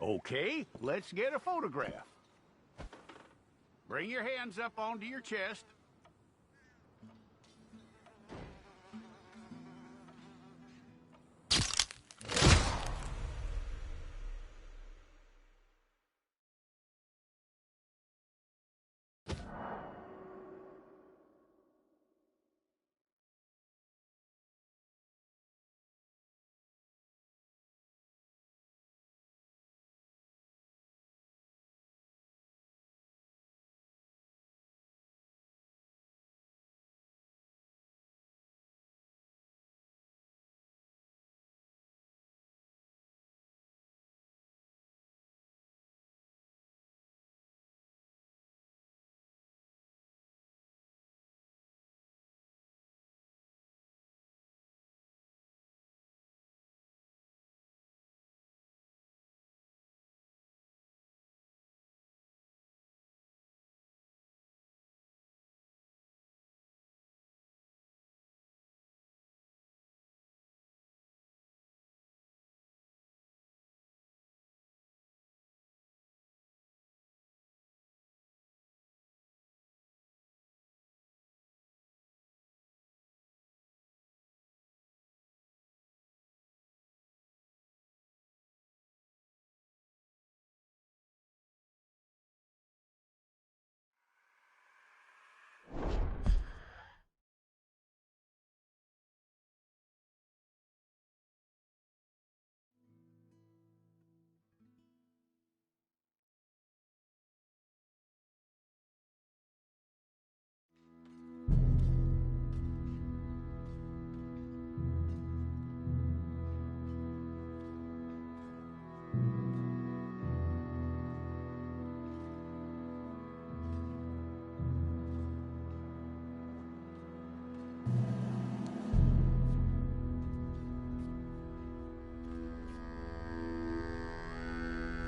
Okay, let's get a photograph. Bring your hands up onto your chest.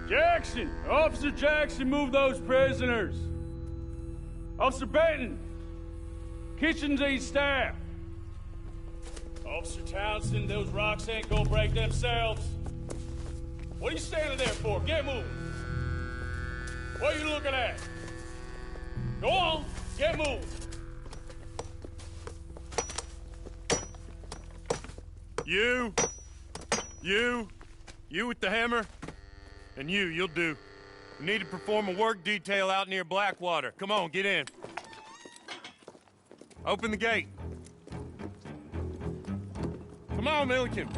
Jackson! Officer Jackson, move those prisoners! Officer Benton! Kitchens aid staff! Officer Townsend, those rocks ain't gonna break themselves. What are you standing there for? Get moving! What are you looking at? Go on, get moving! You with the hammer? And you'll do. We need to perform a work detail out near Blackwater. Come on, get in. Open the gate. Come on, Milliken.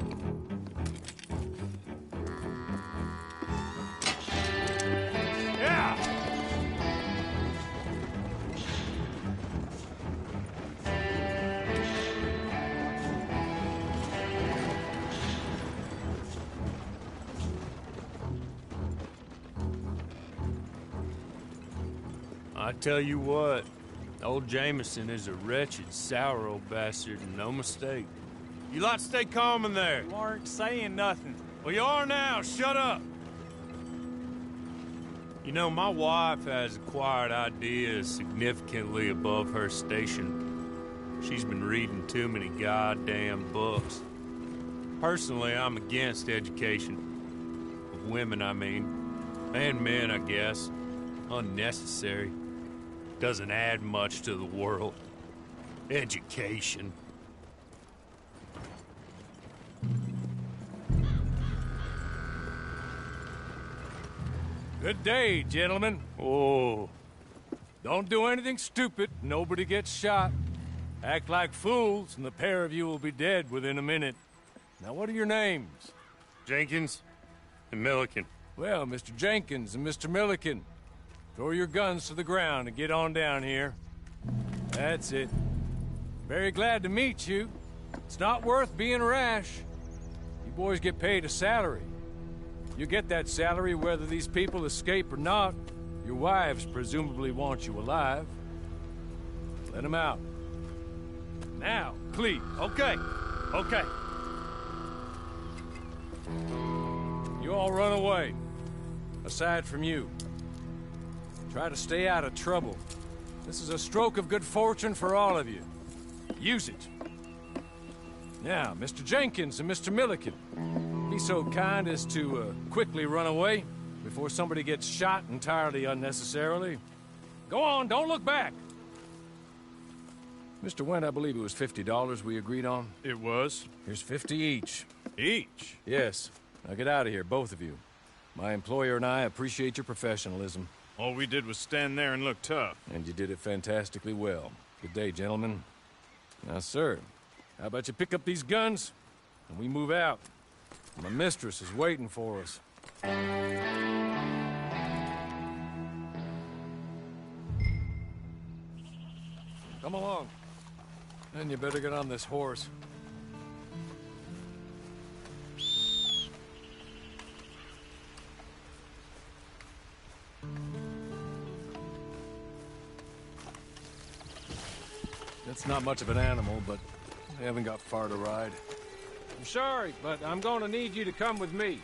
Yeah! I tell you what, old Jameson is a wretched, sour old bastard, and no mistake. You lot stay calm in there. You aren't saying nothing. Well, you are now. Shut up. You know, my wife has acquired ideas significantly above her station. She's been reading too many goddamn books. Personally, I'm against education. Of women, I mean. And men, I guess. Unnecessary. Doesn't add much to the world. Education. Good day, gentlemen. Oh. Don't do anything stupid. Nobody gets shot. Act like fools, and the pair of you will be dead within a minute. Now, what are your names? Jenkins and Milliken. Well, Mr. Jenkins and Mr. Milliken, throw your guns to the ground and get on down here. That's it. Very glad to meet you. It's not worth being rash. You boys get paid a salary. You get that salary whether these people escape or not. Your wives presumably want you alive. Let them out. Now, please. Okay. You all run away. Aside from you. Try to stay out of trouble. This is a stroke of good fortune for all of you. Use it. Now, Mr. Jenkins and Mr. Milliken, be so kind as to quickly run away. before somebody gets shot entirely unnecessarily. Go on, don't look back! Mr. Wendt, I believe it was $50 we agreed on. It was. Here's 50 each. Each? Yes. Now get out of here, both of you. My employer and I appreciate your professionalism. All we did was stand there and look tough. And you did it fantastically well. Good day, gentlemen. Now, sir, how about you pick up these guns, and we move out? My mistress is waiting for us. Come along. And you better get on this horse. It's not much of an animal, but they haven't got far to ride. I'm sorry, but I'm going to need you to come with me.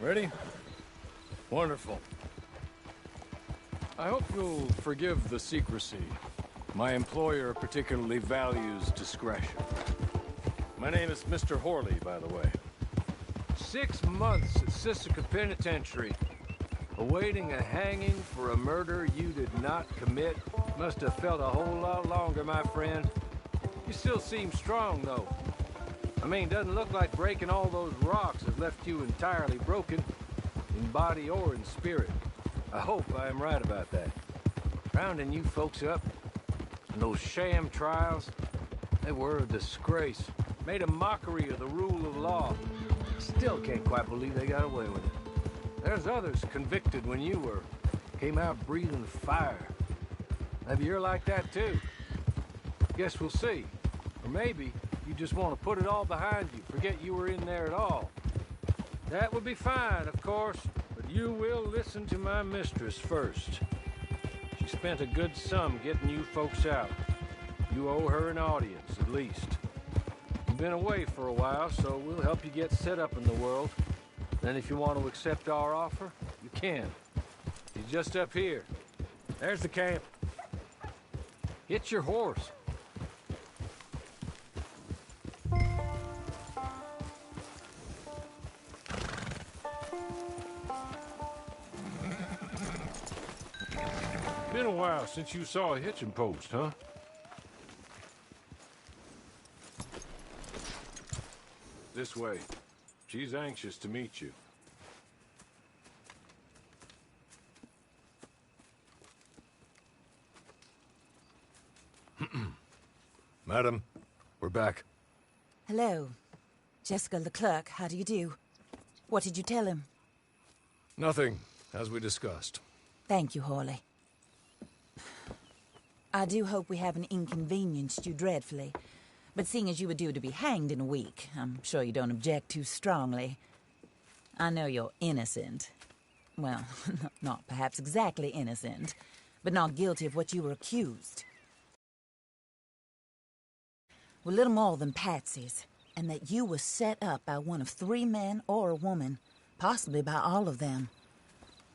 Ready? Wonderful. I hope you'll forgive the secrecy. My employer particularly values discretion. My name is Mr. Horley, by the way. 6 months at Sisika Penitentiary, awaiting a hanging for a murder you did not commit. Must have felt a whole lot longer, my friend. You still seem strong, though. I mean, doesn't look like breaking all those rocks has left you entirely broken, in body or in spirit. I hope I am right about that. Rounding you folks up, and those sham trials, they were a disgrace. Made a mockery of the rule of law. Still can't quite believe they got away with it. There's others convicted when you were. Came out breathing fire. Maybe you're like that too. Guess we'll see. Or maybe you just want to put it all behind you, forget you were in there at all. That would be fine, of course, but you will listen to my mistress first. She spent a good sum getting you folks out. You owe her an audience, at least. You've been away for a while, so we'll help you get set up in the world. Then if you want to accept our offer, you can. He's just up here. There's the camp. Hit your horse. Been a while since you saw a hitching post, huh? This way. She's anxious to meet you. Madam, we're back. Hello. Jessica Leclerc, how do you do? What did you tell him? Nothing, as we discussed. Thank you, Horley. I do hope we haven't inconvenienced you dreadfully. But seeing as you were due to be hanged in a week, I'm sure you don't object too strongly. I know you're innocent. Well, not perhaps exactly innocent, but not guilty of what you were accused. We're little more than patsies, and that you were set up by one of 3 men or a woman, possibly by all of them.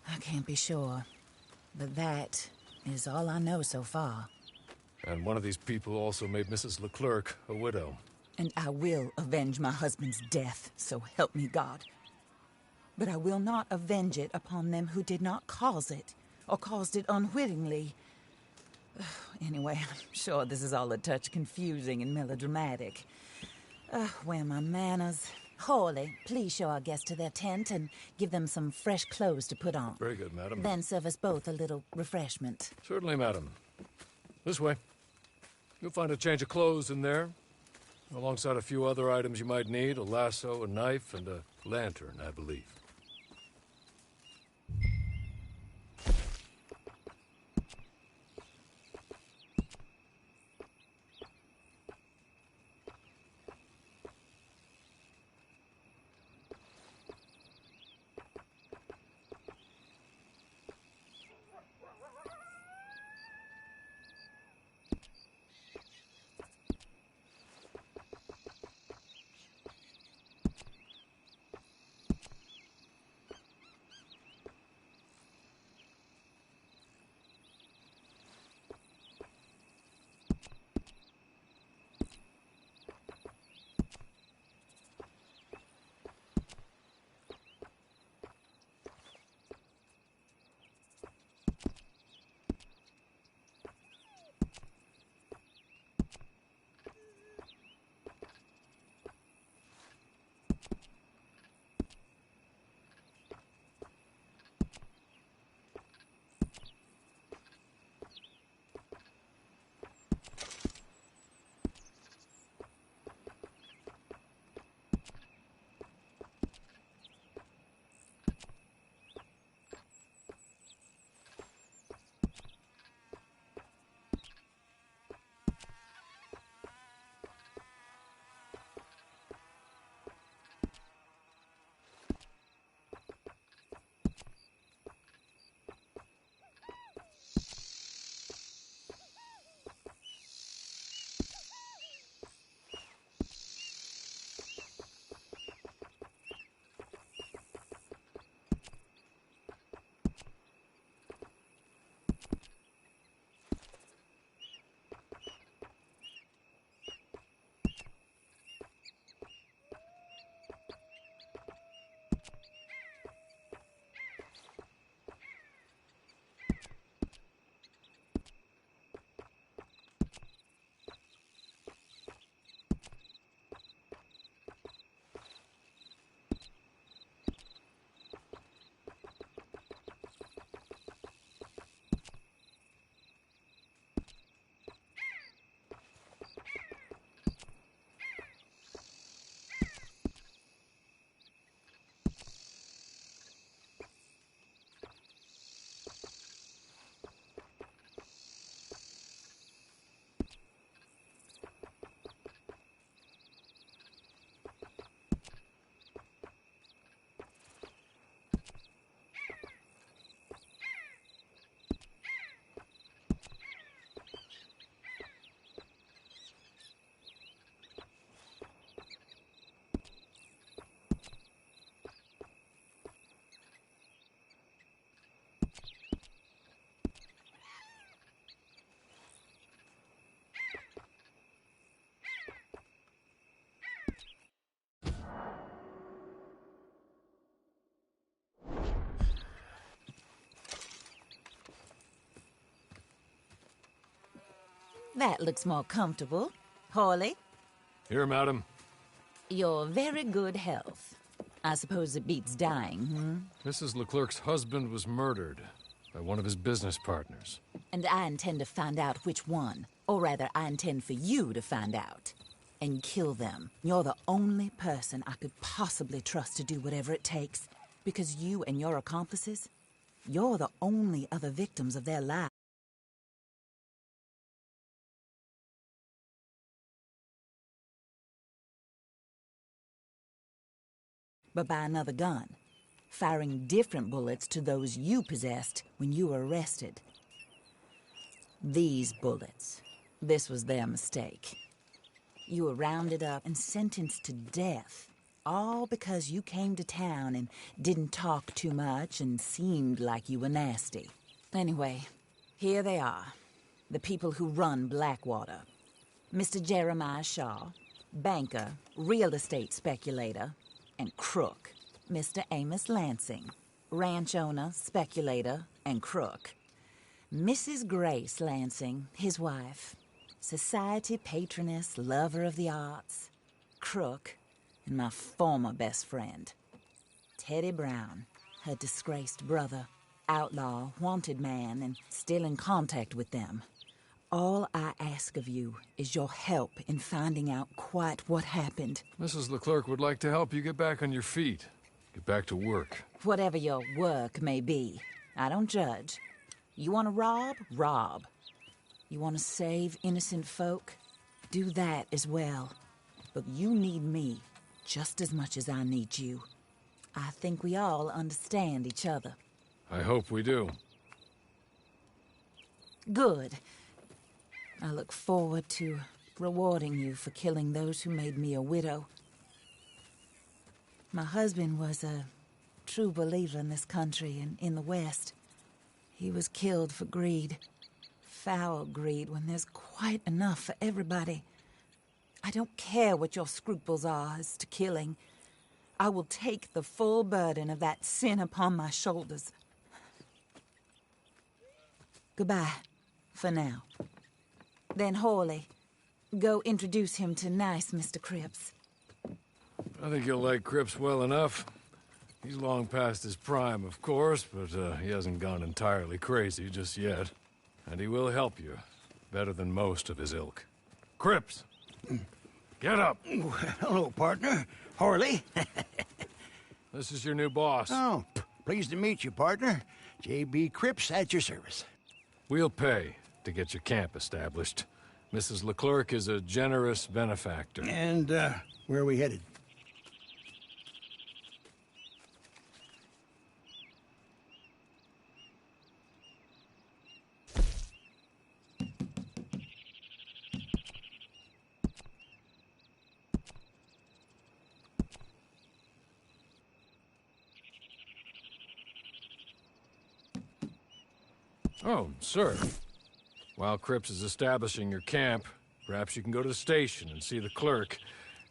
I can't be sure, but that is all I know so far. And one of these people also made Mrs. Leclerc a widow. And I will avenge my husband's death, so help me God. But I will not avenge it upon them who did not cause it, or caused it unwittingly. Anyway, I'm sure this is all a touch confusing and melodramatic. Where are my manners? Horley, please show our guests to their tent and give them some fresh clothes to put on. Very good, madam. Then serve us both a little refreshment. Certainly, madam. This way. You'll find a change of clothes in there, alongside a few other items you might need, a lasso, a knife, and a lantern, I believe. That looks more comfortable. Hawley, Here, madam. your very good health. I suppose it beats dying, Mrs. Leclerc's husband was murdered by one of his business partners. And I intend to find out which one. Or rather, I intend for you to find out. And kill them. You're the only person I could possibly trust to do whatever it takes. Because you and your accomplices, you're the only other victims of their lives. But by another gun, firing different bullets to those you possessed when you were arrested. These bullets, this was their mistake. You were rounded up and sentenced to death, all because you came to town and didn't talk too much and seemed like you were nasty. Anyway, here they are, the people who run Blackwater. Mr. Jeremiah Shaw, banker, real estate speculator, and crook. Mr. Amos Lansing, ranch owner, speculator, and crook. Mrs. Grace Lansing, his wife, society patroness, lover of the arts, crook, and my former best friend. Teddy Brown, her disgraced brother, outlaw, wanted man, and still in contact with them. All I ask of you is your help in finding out quite what happened. Mrs. Leclerc would like to help you get back on your feet. Get back to work. Whatever your work may be, I don't judge. You want to rob? Rob. You want to save innocent folk? Do that as well. But you need me just as much as I need you. I think we all understand each other. I hope we do. Good. I look forward to rewarding you for killing those who made me a widow. My husband was a true believer in this country and in the West. He was killed for greed. Foul greed when there's quite enough for everybody. I don't care what your scruples are as to killing. I will take the full burden of that sin upon my shoulders. Goodbye, for now. Then Hawley, go introduce him to nice Mr. Cripps. I think you'll like Cripps well enough. He's long past his prime, of course, but he hasn't gone entirely crazy just yet. And he will help you, better than most of his ilk. Cripps! Get up! Hello, partner. Harley. This is your new boss. Oh, pleased to meet you, partner. J.B. Cripps at your service. We'll pay to get your camp established. Mrs. Leclerc is a generous benefactor. And, where are we headed? Oh, sir. While Cripps is establishing your camp, perhaps you can go to the station and see the clerk,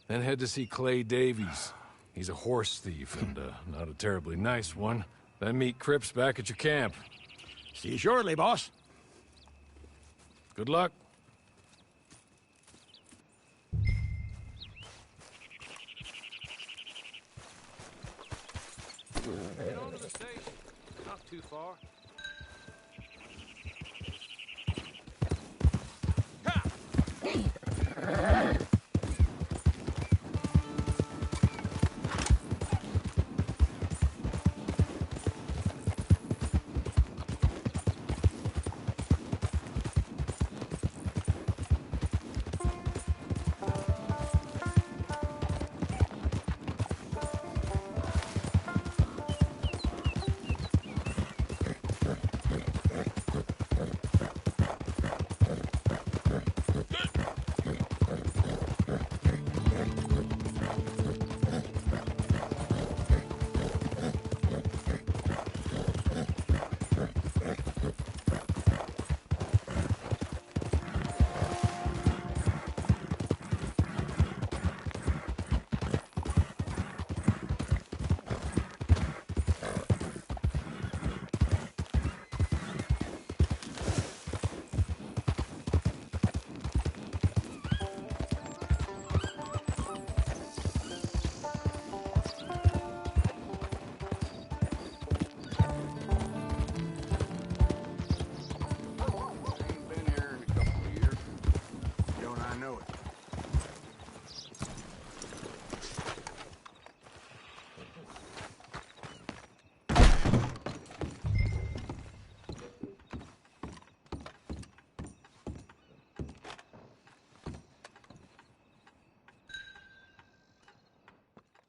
then head to see Clay Davies. He's a horse thief and not a terribly nice one. Then meet Cripps back at your camp. See you shortly, boss. Good luck. Get on to the station. Not too far.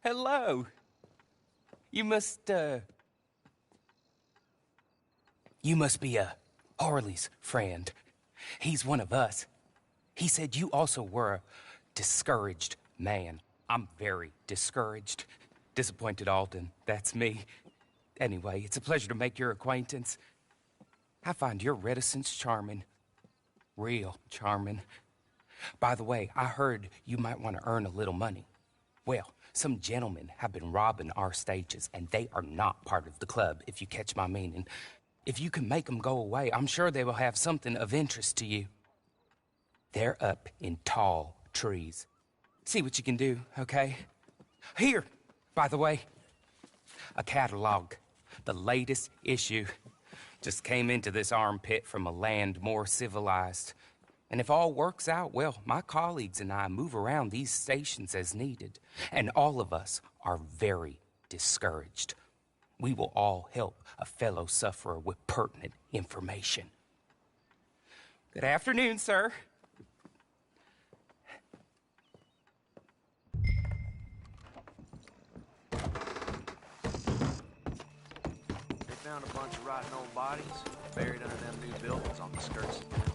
Hello. You must be Harley's friend. He's one of us. He said you also were a discouraged man. I'm very discouraged. Disappointed Alden, that's me. Anyway, it's a pleasure to make your acquaintance. I find your reticence charming. Real charming. By the way, I heard you might want to earn a little money. Well, some gentlemen have been robbing our stages, and they are not part of the club, if you catch my meaning. If you can make them go away, I'm sure they will have something of interest to you. They're up in tall trees. See what you can do, okay? Here, by the way, a catalog. The latest issue. Just came into this armpit from a land more civilized. And if all works out, well, my colleagues and I move around these stations as needed. And all of us are very discouraged. We will all help a fellow sufferer with pertinent information. Good afternoon, sir. They found a bunch of rotten old bodies buried under them new buildings on the skirts of town.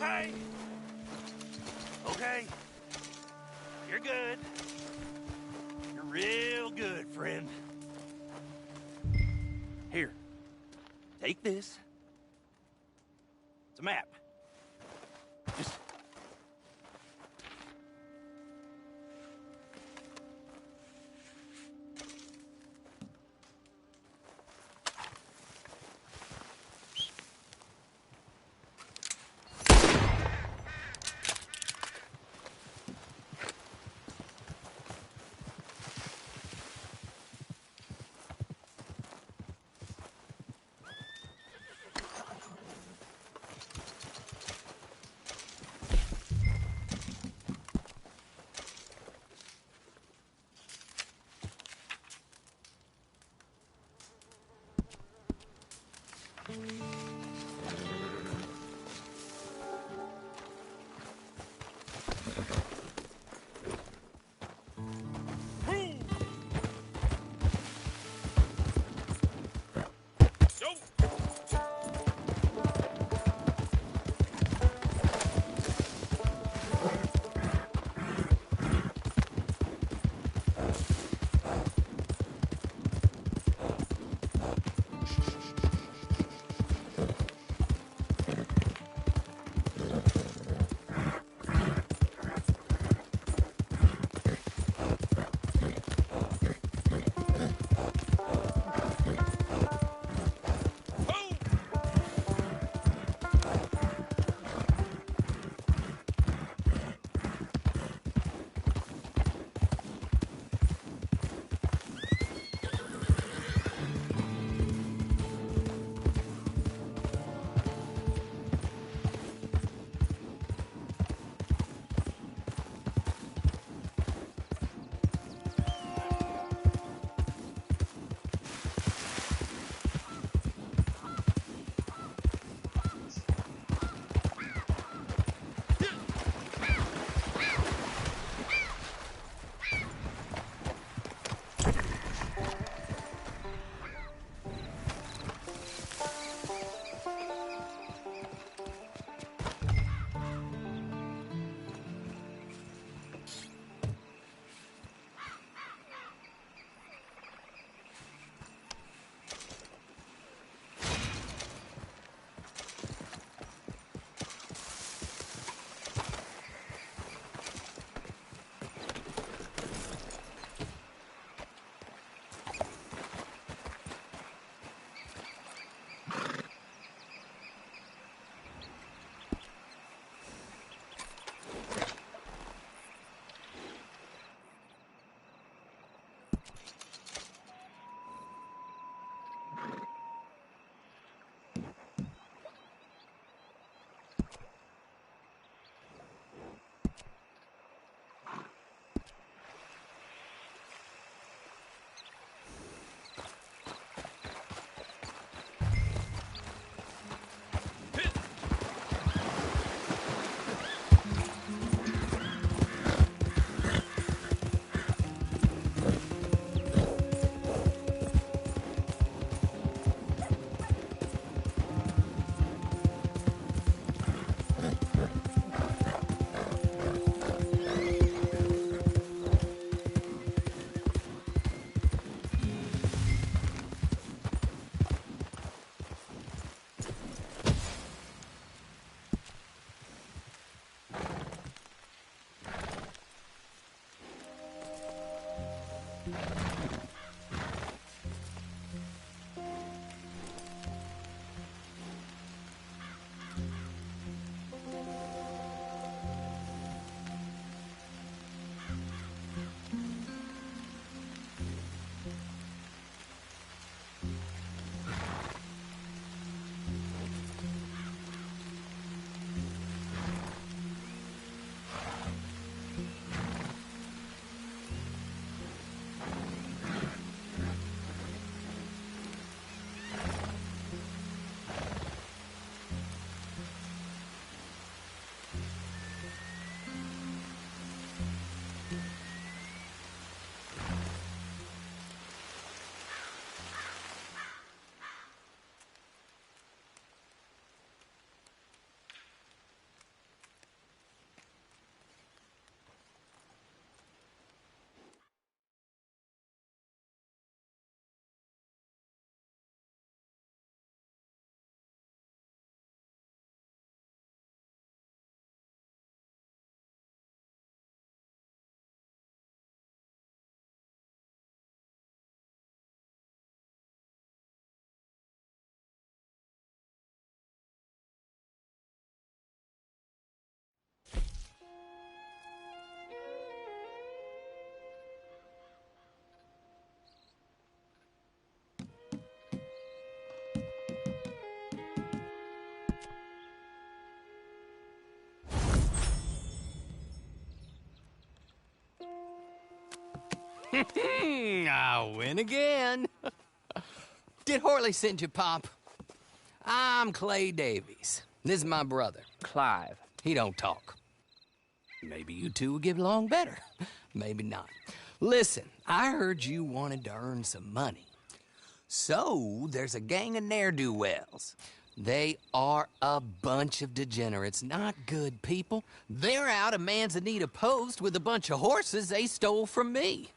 right. Okay. You're good. You're real good, friend. Here. Take this. It's a map. Just... I win again. Did Horley send you, Pop? I'm Clay Davies. This is my brother, Clive. He don't talk. Maybe you two will get along better. Maybe not. Listen, I heard you wanted to earn some money. So, there's a gang of ne'er-do-wells. They are a bunch of degenerates, not good people. They're out of Manzanita Post with a bunch of horses they stole from me.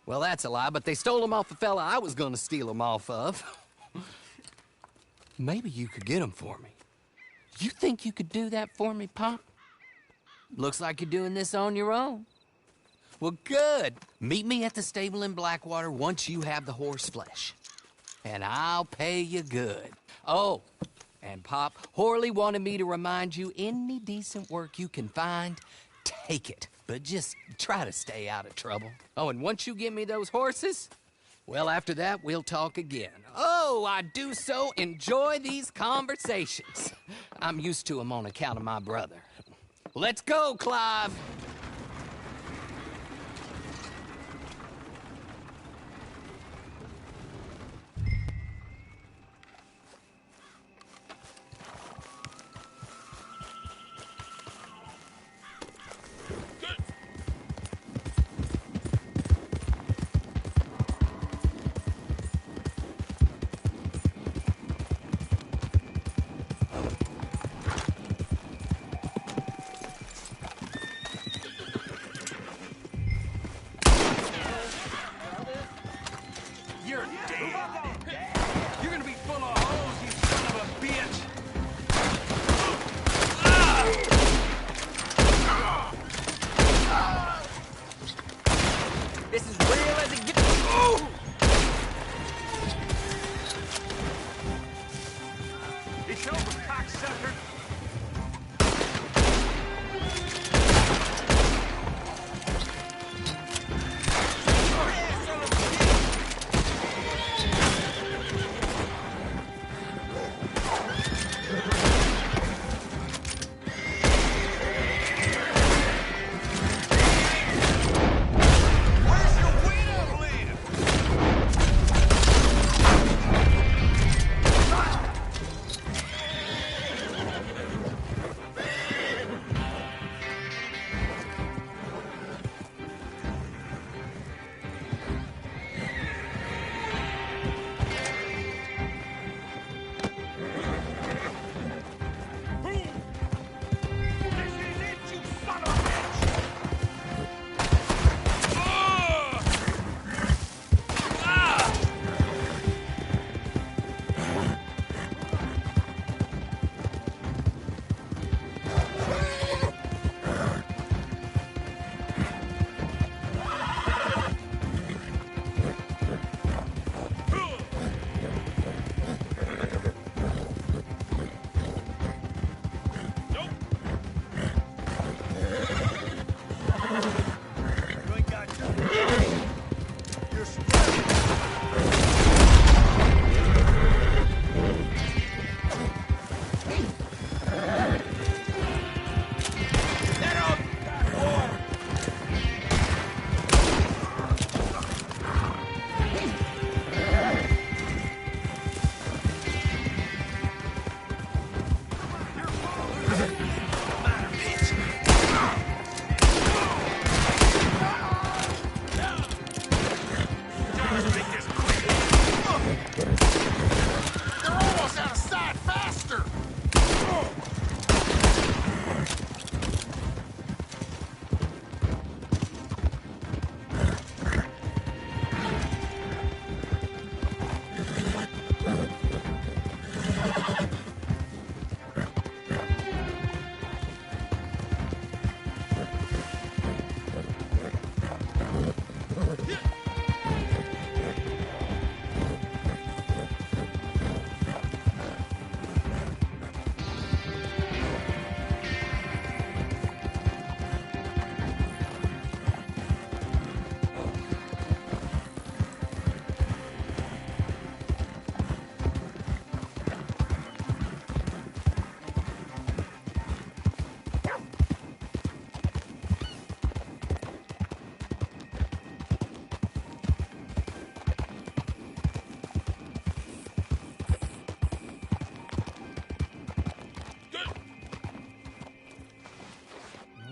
Well, that's a lie, but they stole them off the fella I was gonna steal them off of. Maybe you could get them for me. You think you could do that for me, Pop? Looks like you're doing this on your own. Well, good. Meet me at the stable in Blackwater once you have the horse flesh. And I'll pay you good. Oh, and Pop, Horley wanted me to remind you, any decent work you can find, take it. But just try to stay out of trouble. Oh, and once you give me those horses, well, after that, we'll talk again. Oh, I do so enjoy these conversations. I'm used to them on account of my brother. Let's go, Clive. This is real as it gets. Oh! It's over, cocksucker.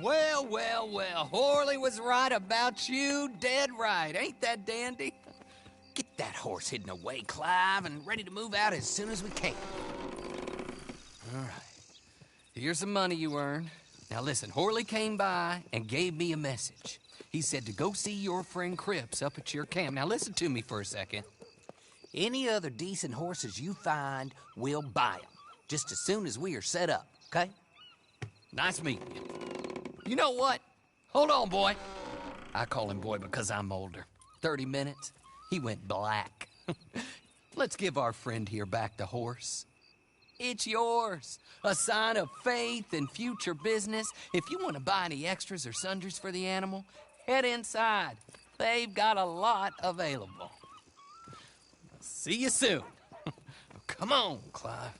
Well, well, well. Horley was right about you. Dead right. Ain't that dandy? Get that horse hidden away, Clive, and ready to move out as soon as we can. All right. Here's the money you earned. Now listen, Horley came by and gave me a message. He said to go see your friend Cripps up at your camp. Now listen to me for a second. Any other decent horses you find, we'll buy them. Just as soon as we are set up, okay? Nice meeting you. You know what? Hold on, boy. I call him boy because I'm older. 30 minutes, he went black. Let's give our friend here back the horse. It's yours. A sign of faith and future business. If you want to buy any extras or sundries for the animal, head inside. They've got a lot available. See you soon. Come on, Clive.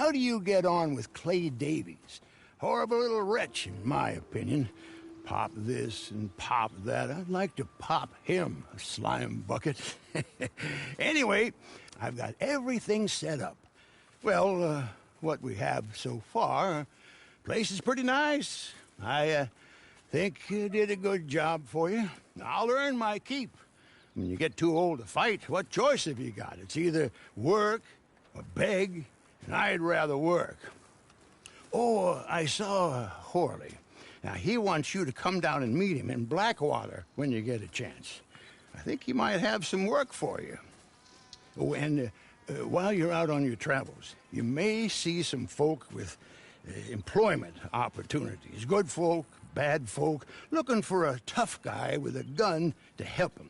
how do you get on with Clay Davies? Horrible little wretch, in my opinion. Pop this and pop that. I'd like to pop him, a slime bucket. Anyway, I've got everything set up. Well, what we have so far, place is pretty nice. I think you did a good job for you. I'll earn my keep. When you get too old to fight, what choice have you got? It's either work or beg, and I'd rather work. Oh, I saw Horley. Now, he wants you to come down and meet him in Blackwater when you get a chance. I think he might have some work for you. Oh, and while you're out on your travels, you may see some folk with employment opportunities. Good folk, bad folk, looking for a tough guy with a gun to help them.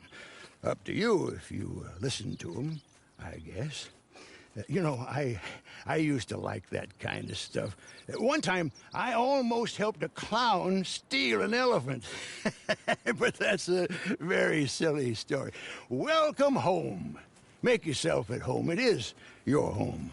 Up to you if you listen to them, I guess. You know, I used to like that kind of stuff. One time, I almost helped a clown steal an elephant. But that's a very silly story. Welcome home. Make yourself at home. It is your home.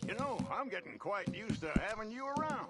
You know, I'm getting quite used to having you around.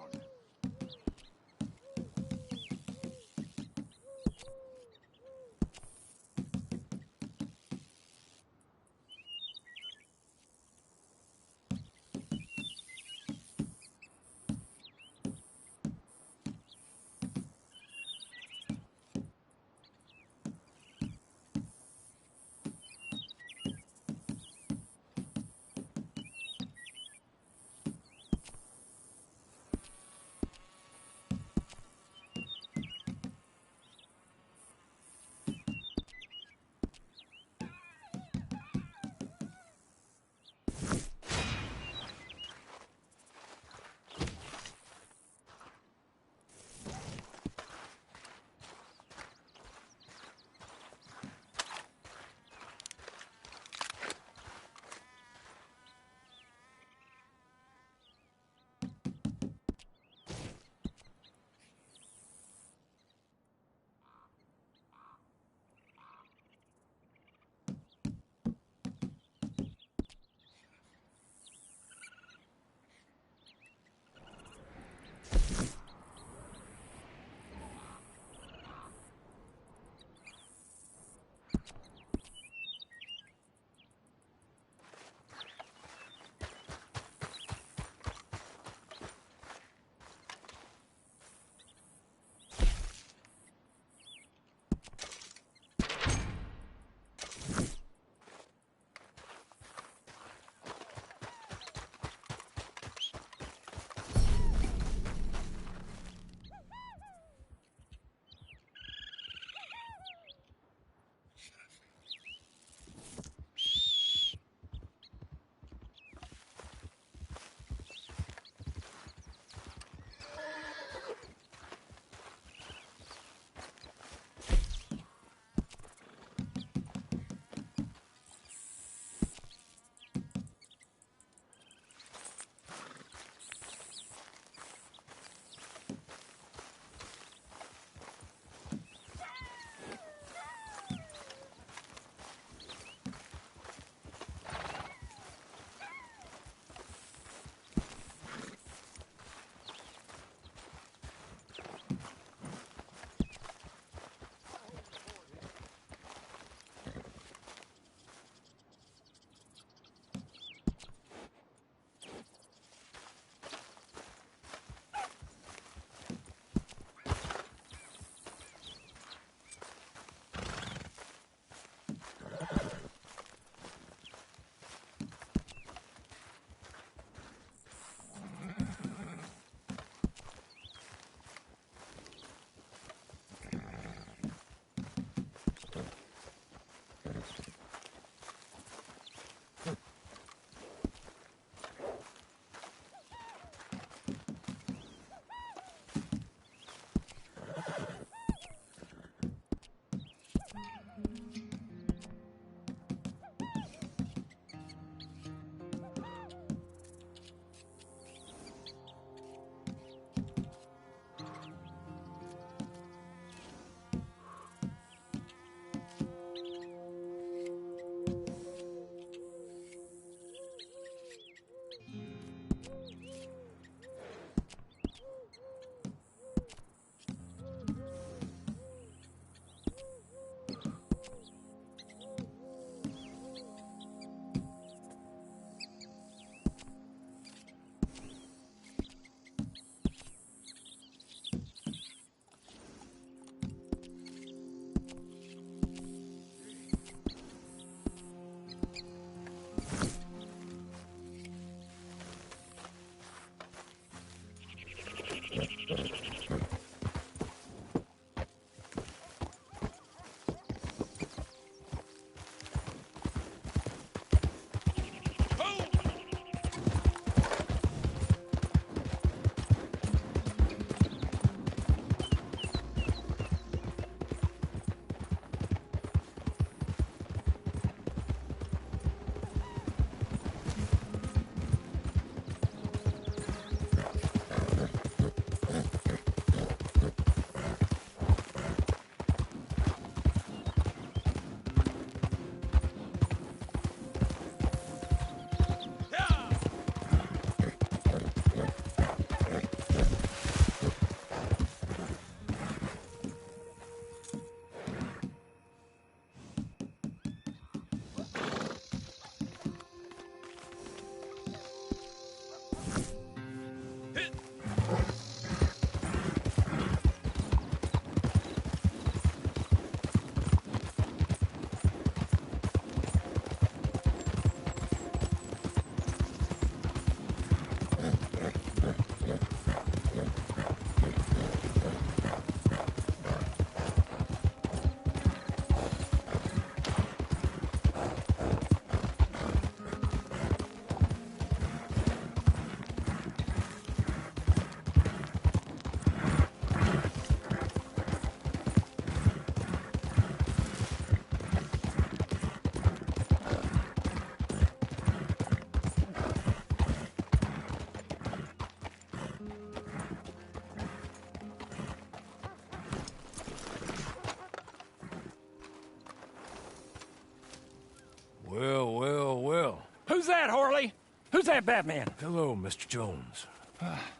Well, well, well. Who's that, Harley? Who's that Batman? Hello, Mr. Jones.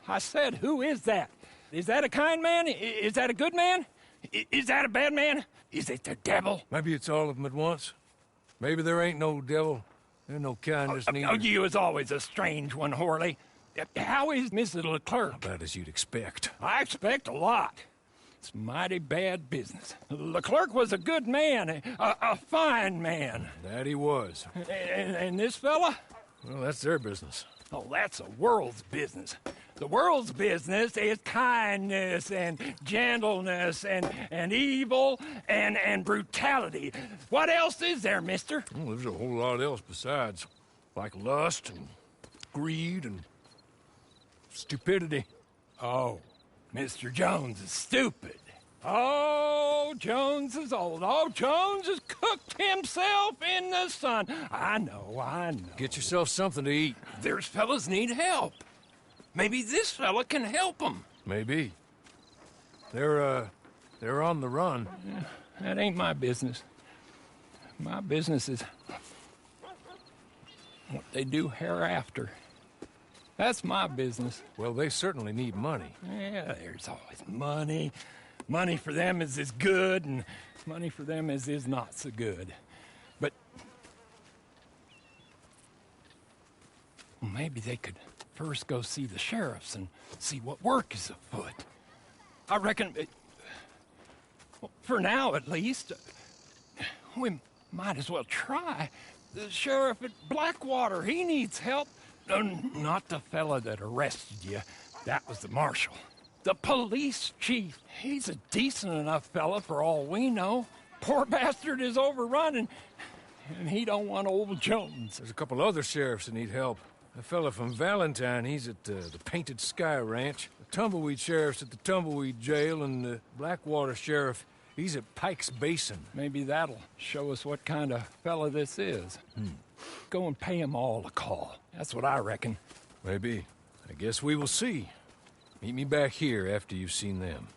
I said, who is that? Is that a kind man? Is that a good man? Is that a bad man? Is it the devil? Maybe it's all of them at once. Maybe there ain't no devil. There's no kindness neither. Oh, you is always a strange one, Harley. How is Mrs. Leclerc? About as you'd expect. I expect a lot. It's mighty bad business. Leclerc was a good man, a fine man. That he was. And this fella? Well, that's their business. Oh, that's the world's business. The world's business is kindness and gentleness and evil and brutality. What else is there, mister? Well, there's a whole lot else besides. Like lust and greed and stupidity. Oh, Mr. Jones is stupid. Oh, Jones is old. Oh, Jones has cooked himself in the sun. I know. Get yourself something to eat. There's fellas need help. Maybe this fella can help them. Maybe. They're on the run. That ain't my business. My business is what they do hereafter. That's my business. Well, they certainly need money. Yeah, there's always money. Money for them is as good, and money for them is not so good. But well, maybe they could first go see the sheriffs and see what work is afoot. I reckon, well, for now at least, we might as well try. The sheriff at Blackwater, he needs help. Not the fella that arrested you. That was the marshal. The police chief. He's a decent enough fella for all we know. poor bastard is overrun, and he don't want old Jones. There's a couple other sheriffs that need help. A fella from Valentine, he's at the Painted Sky Ranch. The Tumbleweed Sheriff's at the Tumbleweed Jail, and the Blackwater Sheriff, he's at Pike's Basin. Maybe that'll show us what kind of fella this is. Go and pay them all a call. That's what I reckon. Maybe. I guess we will see. Meet me back here after you've seen them.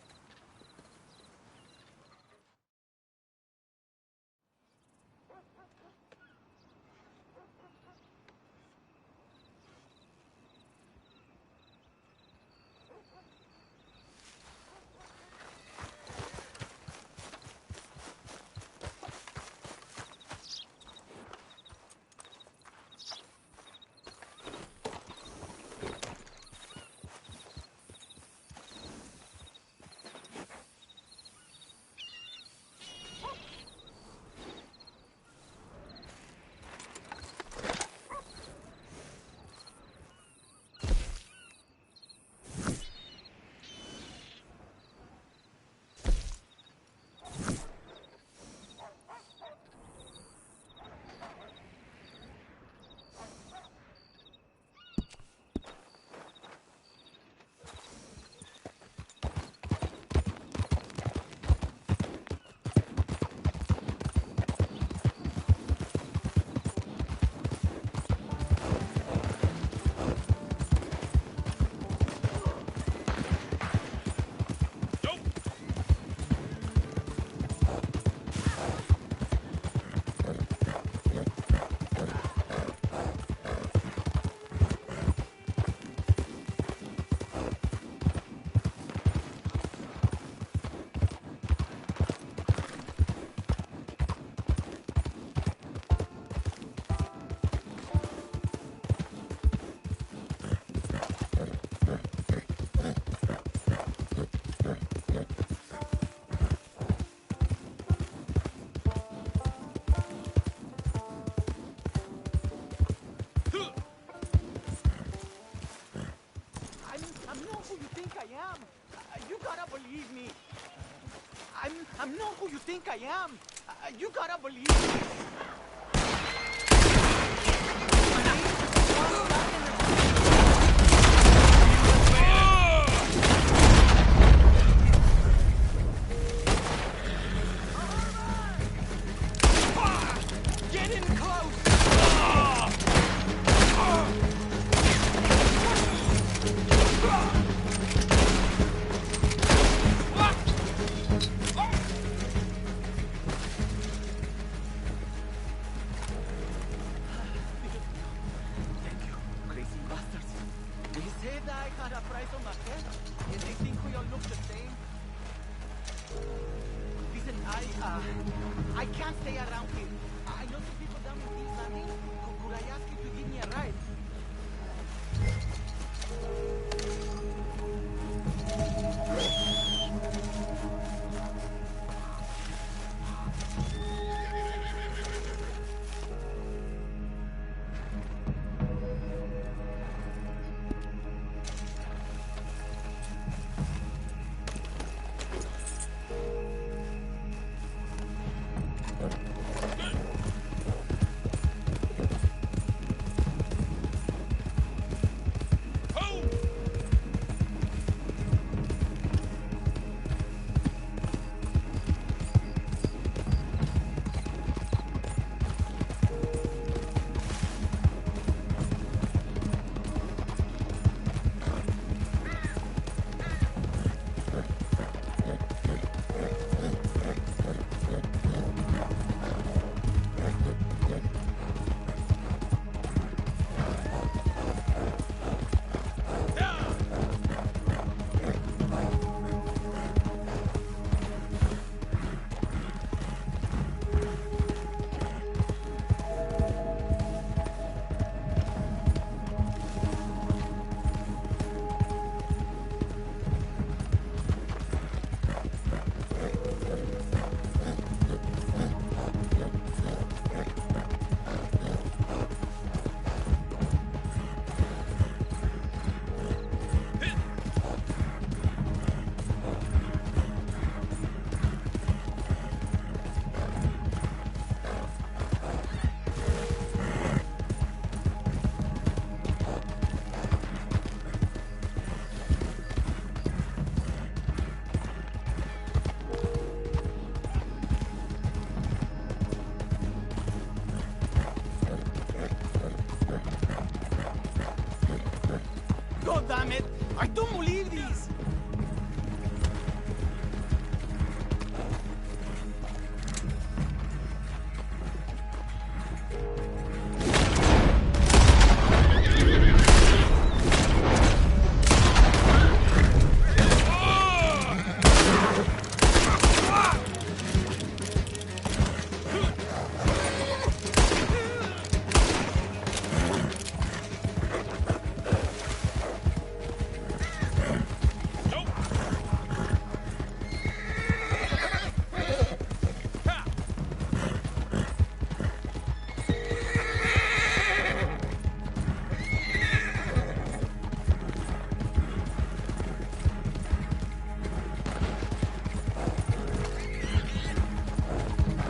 I'm not who you think I am. You gotta believe me. Get in close. I can't stay around here. I know some people down in East Landing. Could I ask you to give me a ride? God damn it! I don't believe this!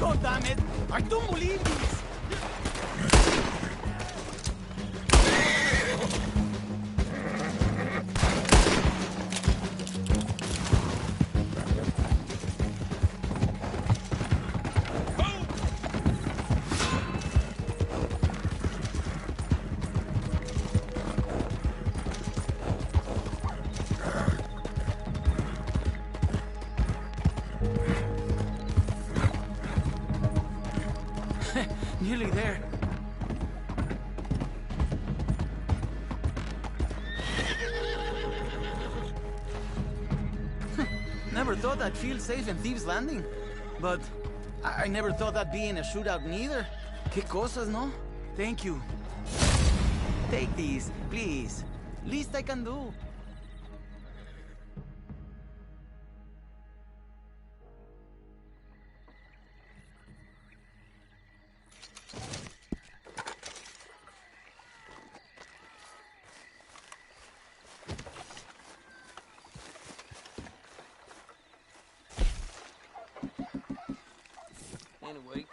God damn it! I don't believe this! Nearly there. Never thought I'd feel safe in Thieves' Landing. But I never thought I'd be in a shootout neither. Que cosas, no? Thank you. Take these, please. Least I can do. Anyway.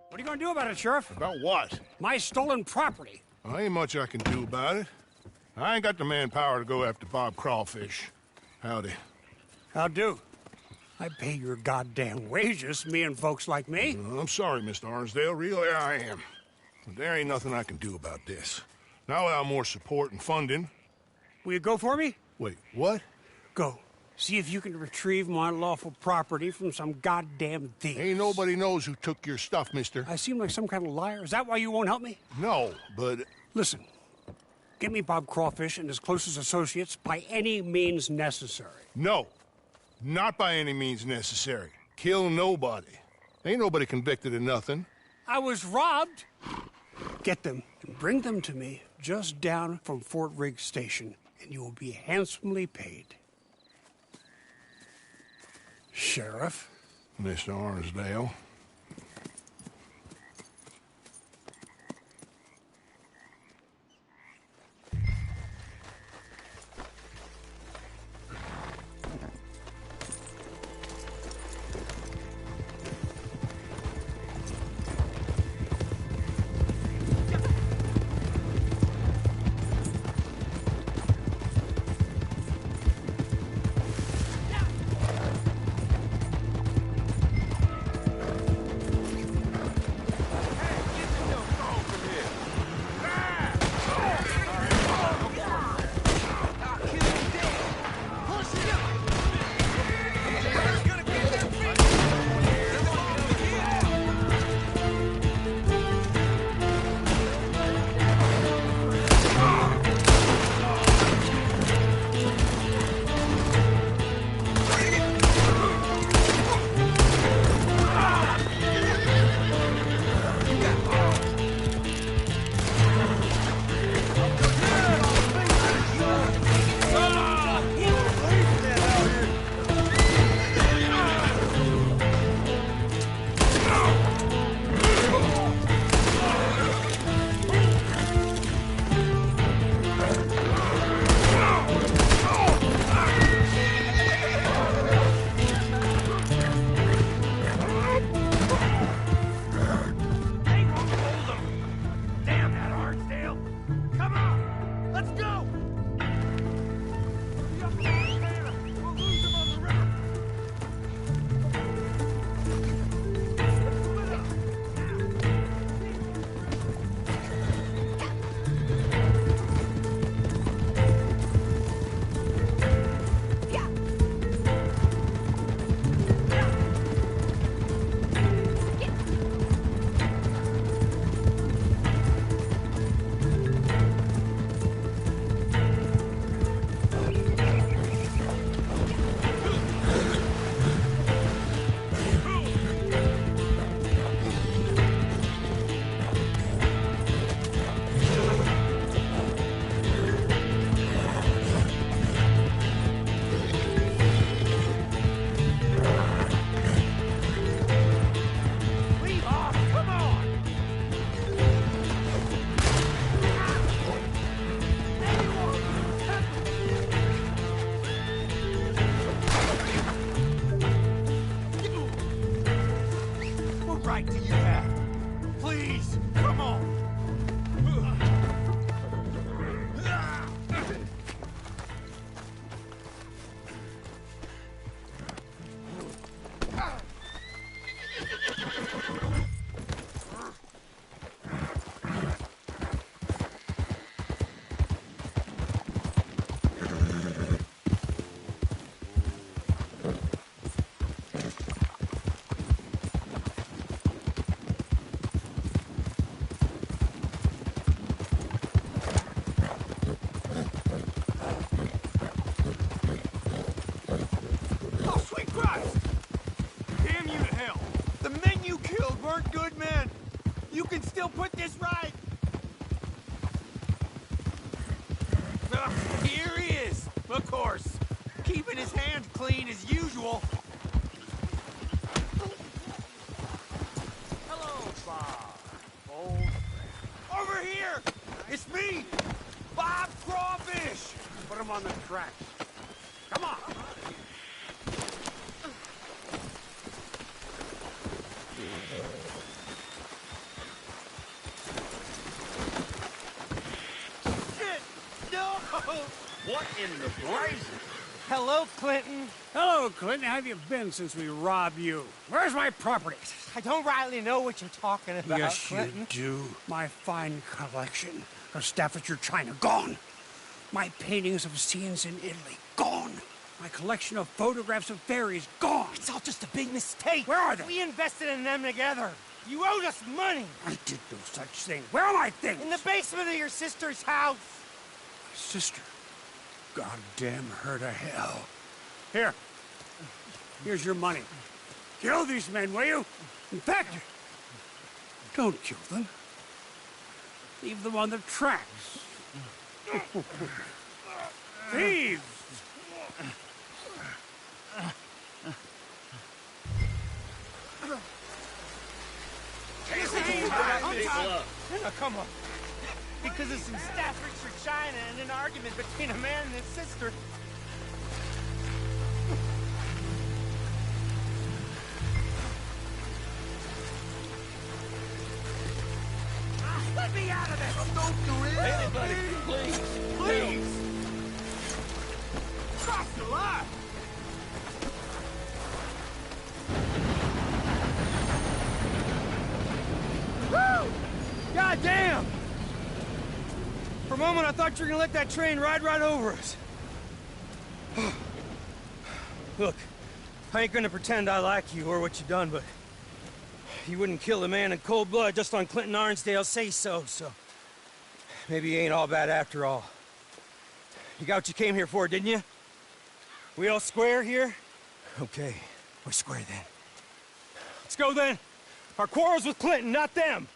What are you gonna do about it, Sheriff? About what? My stolen property. Well, ain't much I can do about it. I ain't got the manpower to go after Bob Crawfish. Howdy. How do? I pay your goddamn wages, me and folks like me. I'm sorry, Mr. Arnsdale. Really, I am. But there ain't nothing I can do about this. Now without more support and funding... Will you go for me? Wait, what? Go. See if you can retrieve my lawful property from some goddamn thief. Ain't nobody knows who took your stuff, mister. I seem like some kind of liar. Is that why you won't help me? No, but... Listen. Get me Bob Crawfish and his closest associates by any means necessary. No. Not by any means necessary. Kill nobody. Ain't nobody convicted of nothing. I was robbed. Get them and bring them to me just down from Fort Riggs Station, and you will be handsomely paid. Sheriff? Mr. Arnsdale. right do you have? Please, come on! Good men. You can still put this right. Here he is, of course, keeping his hands clean as usual. Hello, Bob. Old friend. Over here. It's me, Bob Crawfish. Put him on the track. Come on. What in the blazes? Hello, Clinton. Hello, Clinton. How have you been since we robbed you? Where's my property? I don't rightly know what you're talking about, Yes, Clinton. you do. My fine collection of Staffordshire china, gone. My paintings of scenes in Italy, gone. My collection of photographs of fairies, gone. It's all just a big mistake. Where are they? We invested in them together. You owed us money. I did no such thing. Where are my things? In the basement of your sister's house. My sister. Goddamn her to hell. Here's your money. Kill these men, will you? In fact, don't kill them. Leave them on the tracks. Thieves! No, come on. Because of some Staffordshire china and an argument between a man and his sister. Let me out of this! Don't do it! Anybody, please! Please! Cross the line! Woo! God damn! For a moment, I thought you were gonna let that train ride right over us. Look, I ain't gonna pretend I like you or what you done, but you wouldn't kill a man in cold blood just on Clinton Arnsdale's say-so, so maybe you ain't all bad after all. You got what you came here for, didn't you? We all square here? Okay, we're square then. Let's go then. Our quarrel's with Clinton, not them.